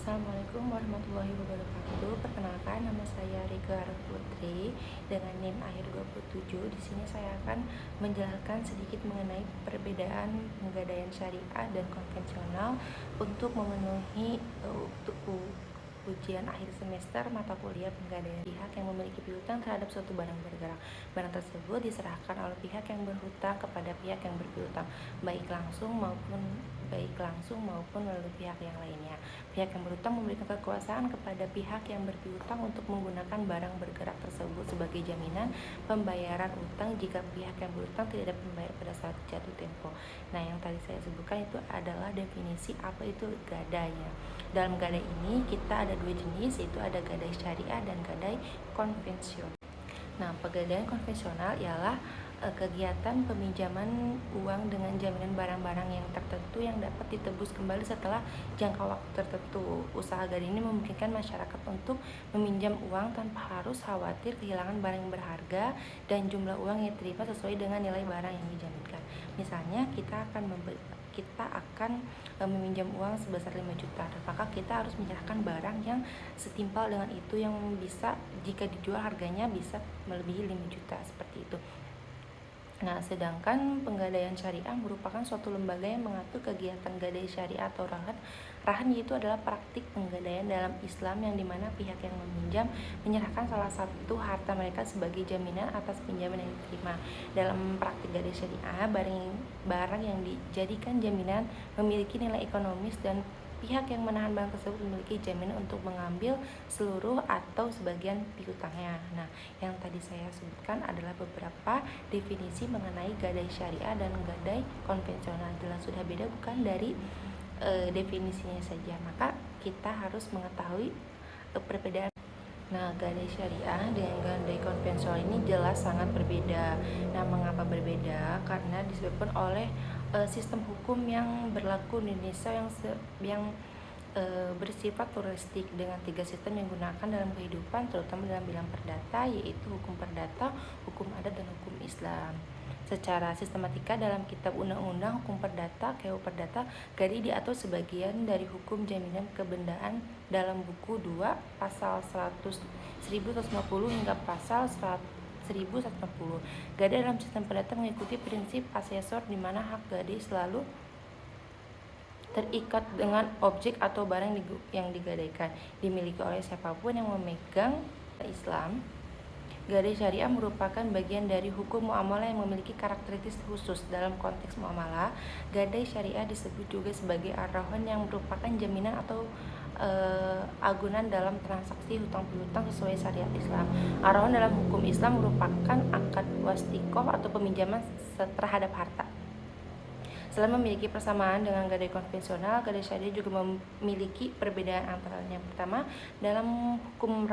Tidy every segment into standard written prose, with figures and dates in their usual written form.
Assalamualaikum warahmatullahi wabarakatuh. Perkenalkan, nama saya Rika Putri dengan NIM akhir 27. Di sini saya akan menjelaskan sedikit mengenai perbedaan penggadaian syariah dan konvensional untuk memenuhi ujian akhir semester mata kuliah penggadaian. Pihak yang memiliki piutang terhadap suatu barang bergerak. Barang tersebut diserahkan oleh pihak yang berhutang kepada pihak yang berpiutang, baik langsung maupun melalui pihak yang lainnya. Pihak yang berhutang memberikan kekuasaan kepada pihak yang berpiutang untuk menggunakan barang bergerak tersebut sebagai jaminan pembayaran utang jika pihak yang berhutang tidak dapat membayar pada saat jatuh tempo. Nah, yang tadi saya sebutkan itu adalah definisi apa itu gadai ya. Dalam gadai ini kita ada dua jenis, yaitu ada gadai syariah dan gadai konvensional. Nah, pegadaian konvensional ialah kegiatan peminjaman uang dengan jaminan barang-barang yang tertentu yang dapat ditebus kembali setelah jangka waktu tertentu. Usaha gadai ini memungkinkan masyarakat untuk meminjam uang tanpa harus khawatir kehilangan barang yang berharga dan jumlah uang yang diterima sesuai dengan nilai barang yang dijaminkan. Misalnya kita akan meminjam uang sebesar 5 juta, maka kita harus menyerahkan barang yang setimpal dengan itu yang bisa jika dijual harganya bisa melebihi 5 juta seperti itu. Nah, sedangkan penggadaian syariah merupakan suatu lembaga yang mengatur kegiatan gadai syariah atau rahan. Rahan yaitu adalah praktik penggadaian dalam Islam yang dimana pihak yang meminjam menyerahkan salah satu harta mereka sebagai jaminan atas pinjaman yang diterima. Dalam praktik gadai syariah, barang yang dijadikan jaminan memiliki nilai ekonomis dan pihak yang menahan barang tersebut memiliki jaminan untuk mengambil seluruh atau sebagian piutangnya. Nah, yang tadi saya sebutkan adalah beberapa definisi mengenai gadai syariah dan gadai konvensional. Jelas sudah beda bukan dari definisinya saja. Maka kita harus mengetahui perbedaan. Nah, gadai syariah dengan gadai konvensional ini jelas sangat berbeda. Nah, mengapa berbeda? Karena disebabkan oleh sistem hukum yang berlaku di Indonesia yang bersifat pluralistik dengan 3 sistem yang digunakan dalam kehidupan, terutama dalam bidang perdata, yaitu hukum perdata, hukum adat, dan hukum Islam. Secara sistematika dalam kitab undang-undang hukum perdata, KUH Perdata, gadai diatur sebagian dari hukum jaminan kebendaan dalam buku 2 pasal 1150 hingga pasal 1150. Gadai dalam sistem perdata mengikuti prinsip asesor di mana hak gadai selalu terikat dengan objek atau barang yang digadaikan, dimiliki oleh siapapun yang memegang Islam. Gadai syariah merupakan bagian dari hukum muamalah yang memiliki karakteristik khusus. Dalam konteks muamalah, gadai syariah disebut juga sebagai ar-rahan yang merupakan jaminan atau agunan dalam transaksi hutang piutang sesuai syariat Islam. Ar-rahan dalam hukum Islam merupakan akad wastikoh atau peminjaman terhadap harta. Selain memiliki persamaan dengan gadai konvensional, gadai syariah juga memiliki perbedaan antaranya. Pertama, dalam hukum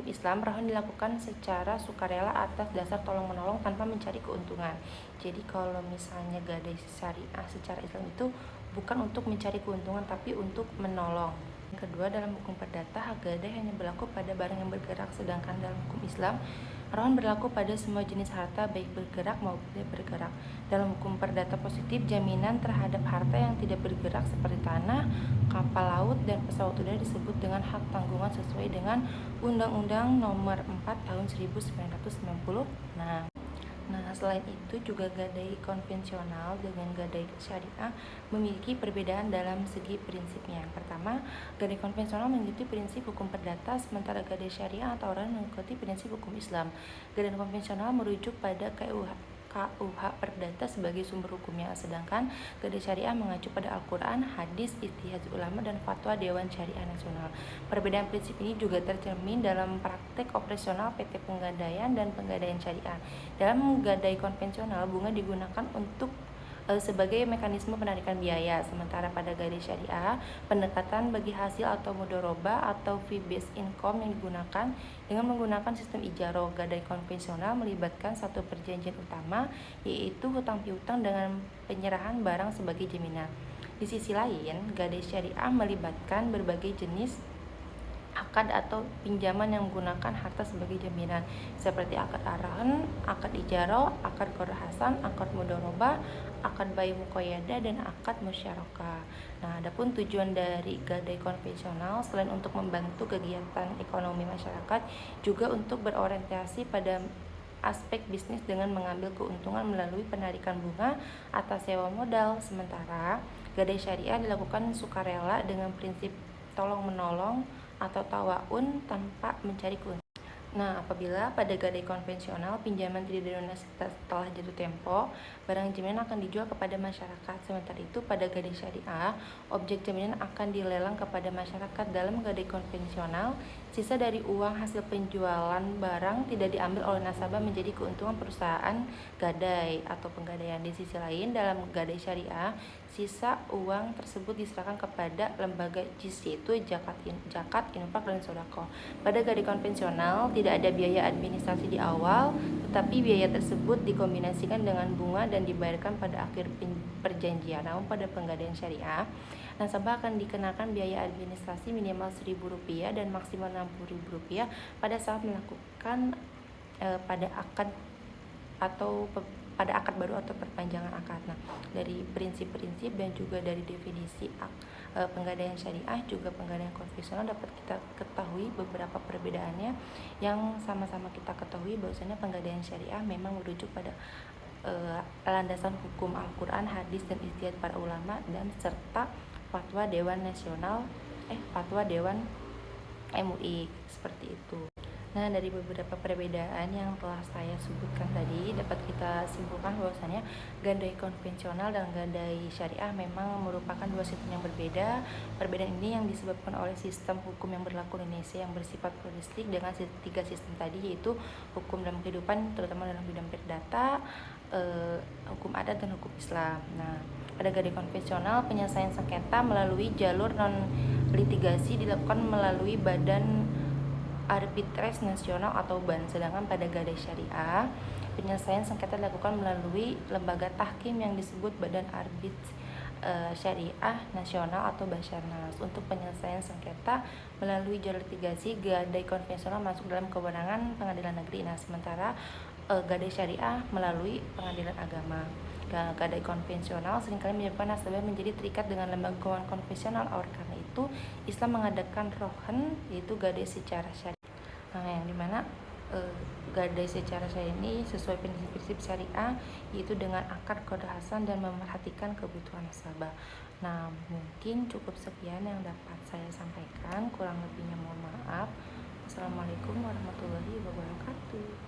Islam, rahan dilakukan secara sukarela atas dasar tolong-menolong tanpa mencari keuntungan. Jadi kalau misalnya gadai syariah secara Islam itu bukan untuk mencari keuntungan tapi untuk menolong. Yang kedua, dalam hukum perdata, hak gadai hanya berlaku pada barang yang bergerak, sedangkan dalam hukum Islam, rahan berlaku pada semua jenis harta baik bergerak maupun tidak bergerak. Dalam hukum perdata positif, jaminan terhadap harta yang tidak bergerak seperti tanah, kapal laut, dan pesawat udara disebut dengan hak tanggungan sesuai dengan Undang-Undang Nomor 4 Tahun 1996. Nah, selain itu juga gadai konvensional dengan gadai syariah memiliki perbedaan dalam segi prinsipnya. Pertama, gadai konvensional mengikuti prinsip hukum perdata, sementara gadai syariah atau rahan mengikuti prinsip hukum Islam. Gadai konvensional merujuk pada KUH Perdata sebagai sumber hukumnya, sedangkan gadai syariah mengacu pada Al-Quran, hadis, ijtihad ulama, dan fatwa Dewan Syariah Nasional. Perbedaan prinsip ini juga tercermin dalam praktek operasional PT Penggadaian dan Penggadaian Syariah. Dalam gadai konvensional, bunga digunakan untuk sebagai mekanisme penarikan biaya, sementara pada gadai syariah pendekatan bagi hasil atau mudharabah atau fee based income yang digunakan dengan menggunakan sistem ijaroh. Gadai konvensional melibatkan satu perjanjian utama, yaitu hutang piutang dengan penyerahan barang sebagai jaminan. Di sisi lain, gadai syariah melibatkan berbagai jenis akad atau pinjaman yang menggunakan harta sebagai jaminan, seperti akad arahan, akad ijaroh, akad qardhasan, akad mudharabah, akad bai muqayyadah, dan akad musyarakah. Nah, adapun tujuan dari gadai konvensional selain untuk membantu kegiatan ekonomi masyarakat, juga untuk berorientasi pada aspek bisnis dengan mengambil keuntungan melalui penarikan bunga atas sewa modal. Sementara gadai syariah dilakukan sukarela dengan prinsip tolong menolong atau tawaun tanpa mencari keuntungan. Nah, apabila pada gadai konvensional pinjaman tidak dilunasi setelah jatuh tempo, barang jaminan akan dijual kepada masyarakat. Sementara itu, pada gadai syariah, objek jaminan akan dilelang kepada masyarakat. Dalam gadai konvensional, sisa dari uang hasil penjualan barang tidak diambil oleh nasabah menjadi keuntungan perusahaan gadai atau penggadaian. Di sisi lain, dalam gadai syariah, sisa uang tersebut diserahkan kepada lembaga JIS, yaitu zakat, infak, dan sodako. Pada gadai konvensional tidak ada biaya administrasi di awal, tetapi biaya tersebut dikombinasikan dengan bunga dan dibayarkan pada akhir perjanjian. Namun pada penggadaian syariah, nasabah akan dikenakan biaya administrasi minimal Rp1.000 dan maksimal Rp60.000 pada saat melakukan pada akad baru atau perpanjangan akad. Nah, dari prinsip-prinsip dan juga dari definisi penggadaian syariah juga penggadaian konvensional dapat kita ketahui beberapa perbedaannya, yang sama-sama kita ketahui bahwasanya penggadaian syariah memang merujuk pada landasan hukum Al-Quran, hadis, dan ijtihad para ulama, dan serta fatwa Dewan MUI seperti itu. Nah, dari beberapa perbedaan yang telah saya sebutkan tadi, dapat kita simpulkan bahwasannya gadai konvensional dan gadai syariah memang merupakan dua sistem yang berbeda. Perbedaan ini yang disebabkan oleh sistem hukum yang berlaku di Indonesia yang bersifat pluralistik dengan tiga sistem tadi, yaitu hukum dalam kehidupan, terutama dalam bidang perdata, hukum adat, dan hukum Islam. Nah, pada gadai konvensional, penyelesaian sengketa melalui jalur non-litigasi dilakukan melalui Badan Arbitrais Nasional atau BAN. Sedangkan pada gadai syariah, penyelesaian sengketa dilakukan melalui lembaga tahkim yang disebut Badan Arbit Syariah Nasional atau Basarnas. Untuk penyelesaian sengketa melalui jalur litigasi, gadai konvensional masuk dalam kewenangan pengadilan negeri. Nah, sementara gadai syariah melalui pengadilan agama. Gadai konvensional seringkali menyebabkan nasabah menjadi terikat dengan lembaga keuangan konvensional. Oleh karena itu, Islam mengadakan rohan, yaitu gadai secara syariah. Nah, yang dimana gadai secara syariah ini sesuai prinsip-prinsip syariah, yaitu dengan akad qada hasan dan memerhatikan kebutuhan nasabah. Nah, mungkin cukup sekian yang dapat saya sampaikan, kurang lebihnya mohon maaf. Assalamualaikum warahmatullahi wabarakatuh.